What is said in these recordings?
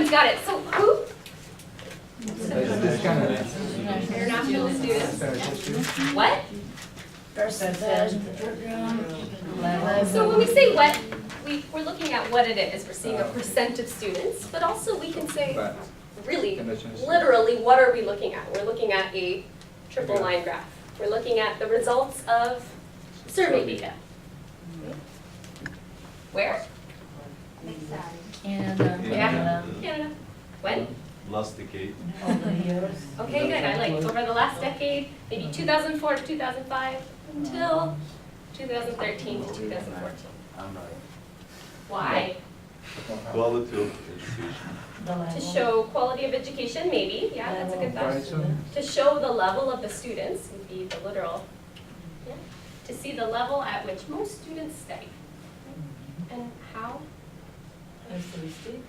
Everyone's got it. So who? This kind of International students. What? Percentage. So when we say what, we're looking at what it is. We're seeing a percent of students, but also we can say, really, literally, what are we looking at? We're looking at a triple line graph. We're looking at the results of survey data. Where? Canada. Yeah, Canada. When? Last decade. All the years. Okay, good. I like over the last decade, maybe 2004 to 2005 until 2013 to 2014. I'm right. Why? Quality of education. The level. To show quality of education, maybe. Yeah, that's a good thought. To show the level of the students would be the literal. Yeah. To see the level at which most students study. And how? Statistic.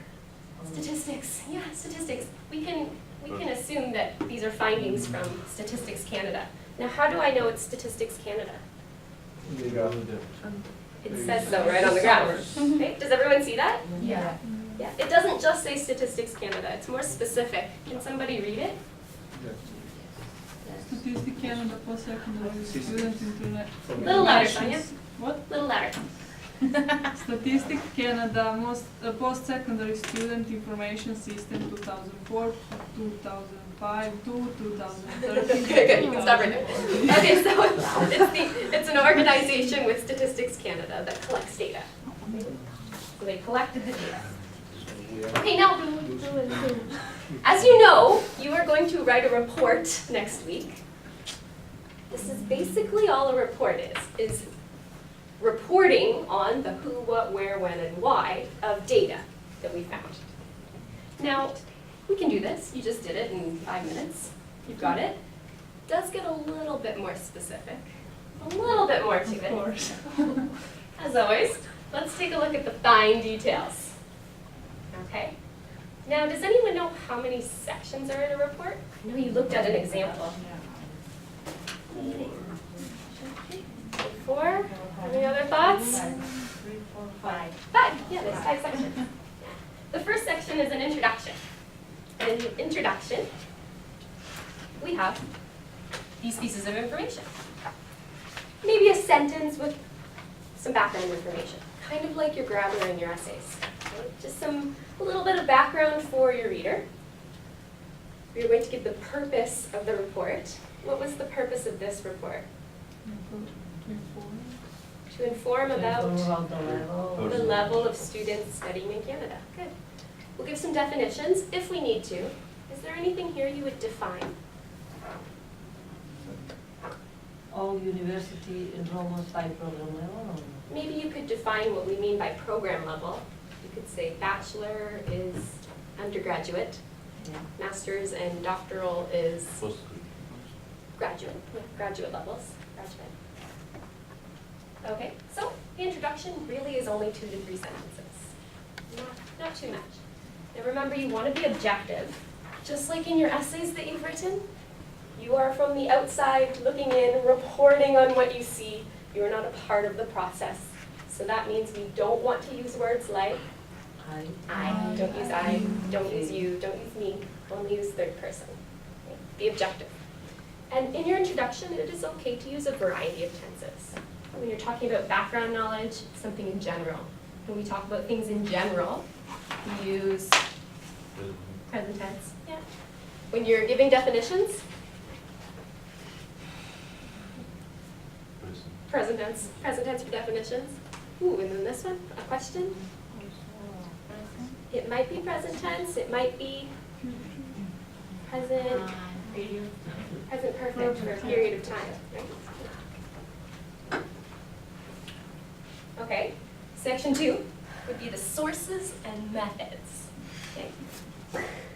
Statistics. Yeah, statistics. We can assume that these are findings from Statistics Canada. Now, how do I know it's Statistics Canada? It says so right on the graph. Okay, does everyone see that? Yeah. Yeah, it doesn't just say Statistics Canada, it's more specific. Can somebody read it? Statistic Canada post-secondary student internet. Little louder, Sonia. What? Little louder. Statistic Canada post-secondary student information system 2004, 2005 to 2013. Good, good, you can stop right there. Okay, so it's an organization with Statistics Canada that collects data. So they collected the data. Okay, now, as you know, you are going to write a report next week. This is basically all a report is reporting on the who, what, where, when, and why of data that we found. Now, we can do this. You just did it in 5 minutes. You've got it. It does get a little bit more specific, a little bit more to it. Of course. As always, let's take a look at the fine details. Okay? Now, does anyone know how many sections are in a report? I know you looked at an example. 4? Any other thoughts? 3, 4, 5. 5. Yeah, there's 5 sections. The first section is an introduction. In the introduction, we have these pieces of information. Maybe a sentence with some background information, kind of like your grammar in your essays. Right? Just a little bit of background for your reader. We're going to give the purpose of the report. What was the purpose of this report? To inform about the level of students studying in Canada. Good. We'll give some definitions if we need to. Is there anything here you would define? All university enrollments by program level? Maybe you could define what we mean by program level. You could say bachelor is undergraduate, Yeah. master's and doctoral is Post. graduate, yeah, graduate levels, graduate. Okay, so the introduction really is only 2 to 3 sentences. Not too much. Now remember, you want to be objective. Just like in your essays that you've written, you are from the outside looking in, reporting on what you see. You are not a part of the process. So that means we don't want to use words like I. Don't use I, don't use you, don't use me. Only use third person. Okay? Be objective. And in your introduction, it is okay to use a variety of tenses. When you're talking about background knowledge, something in general. When we talk about things in general, we use present tense. Yeah. When you're giving definitions, present tense for definitions. Ooh, and then this one, a question. It might be present tense, it might be present perfect for a period of time, right? Okay, section 2 would be the sources and methods. Okay.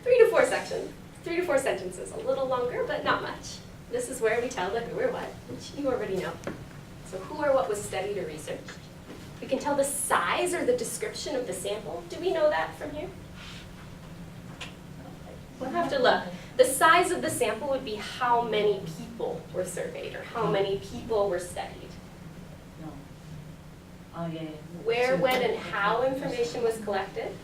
3 to 4 sections, 3 to 4 sentences, a little longer, but not much. This is where we tell the who or what, which you already know. So who or what was studied or researched. We can tell the size or the description of the sample. Do we know that from here? We'll have to look. The size of the sample would be how many people were surveyed or how many people were studied. No. Oh, yeah, yeah. Where, when, and how information was collected.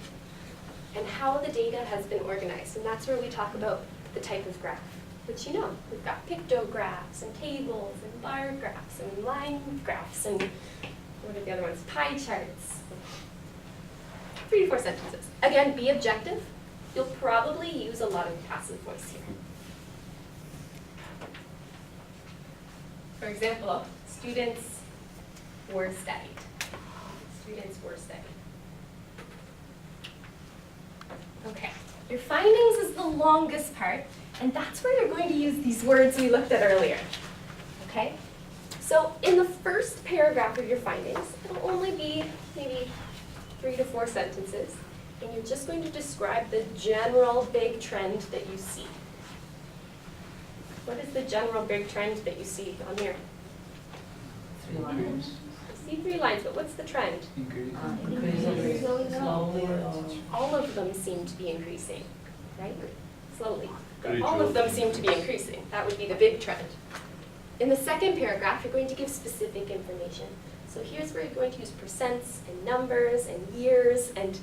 and how the data has been organized. And that's where we talk about the type of graph, which you know, we've got pictographs and tables and bar graphs and line graphs and what are the other ones? Pie charts. 3 to 4 sentences. Again, be objective. You'll probably use a lot of passive voice here. For example, students were studied. Students were studied. Okay, your findings is the longest part, and that's where you're going to use these words we looked at earlier. Okay? So in the first paragraph of your findings, it'll only be maybe 3 to 4 sentences, and you're just going to describe the general big trend that you see. What is the general big trend that you see on here? 3 lines. You see 3 lines, but what's the trend? Increasing slowly or All of them seem to be increasing, right? Slowly. But Pretty all of true. them seem to be increasing. That would be the big trend. In the second paragraph, you're going to give specific information. So here's where you're going to use percents and numbers and years and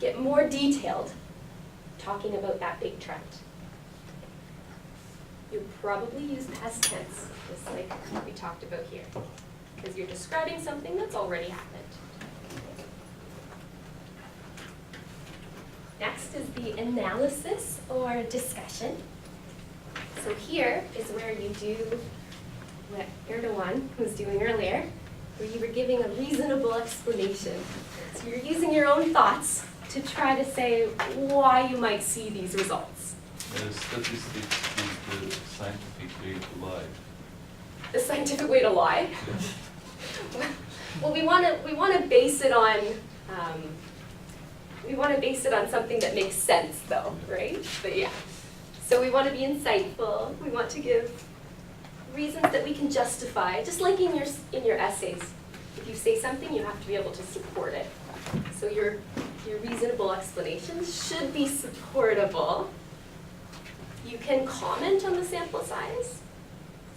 get more detailed talking about that big trend. You'll probably use past tense, just like we talked about here, because you're describing something that's already happened. Next is the analysis or discussion. So here is where you do what Erdogan was doing earlier, where you were giving a reasonable explanation. So you're using your own thoughts to try to say why you might see these results. Statistics is the scientific way to lie. The scientific way to lie? Well, we want to base it on something that makes sense, though, right? But yeah. So we want to be insightful. We want to give reasons that we can justify, just like in your essays. If you say something, you have to be able to support it. So your reasonable explanations should be supportable. You can comment on the sample size.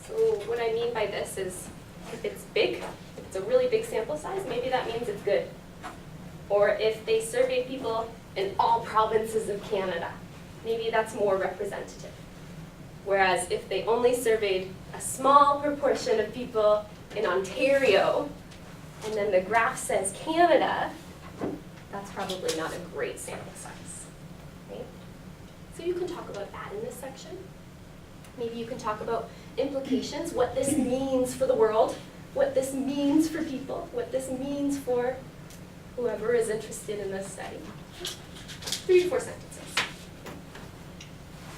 So what I mean by this is, if it's big, if it's a really big sample size, maybe that means it's good. Or if they survey people in all provinces of Canada, maybe that's more representative. Whereas if they only surveyed a small proportion of people in Ontario, and then the graph says Canada, that's probably not a great sample size, right? So you can talk about that in this section. Maybe you can talk about implications, what this means for the world, what this means for people, what this means for whoever is interested in this study. 3 to 4 sentences.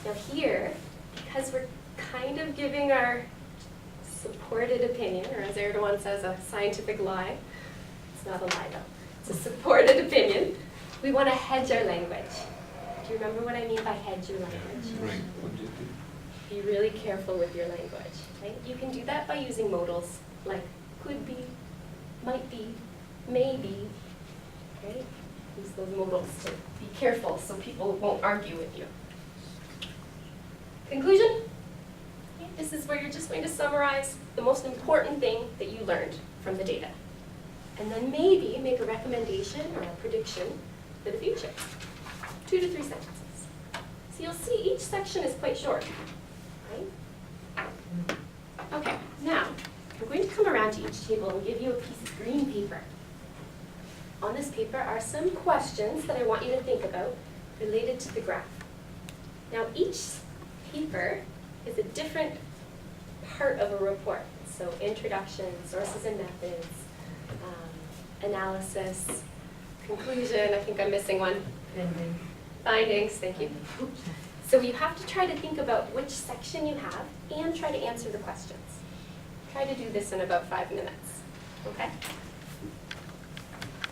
Now here, because we're kind of giving our supported opinion, or as Erdogan says, a scientific lie. It's not a lie though. It's a supported opinion. We want to hedge our language. Do you remember what I mean by hedge your language? Right. Be really careful with your language. Right? You can do that by using modals like could be, might be, maybe. Right? Use those modals to be careful so people won't argue with you. Conclusion? This is where you're just going to summarize the most important thing that you learned from the data. And then maybe make a recommendation or a prediction for the future. 2 to 3 sentences. So you'll see each section is quite short, right? Okay, now I'm going to come around to each table and give you a piece of green paper. On this paper are some questions that I want you to think about related to the graph. Now each paper is a different part of a report. So introduction, sources and methods, analysis, conclusion, I think I'm missing one. ending. Findings, thank you. So you have to try to think about which section you have and try to answer the questions. Try to do this in about 5 minutes, okay?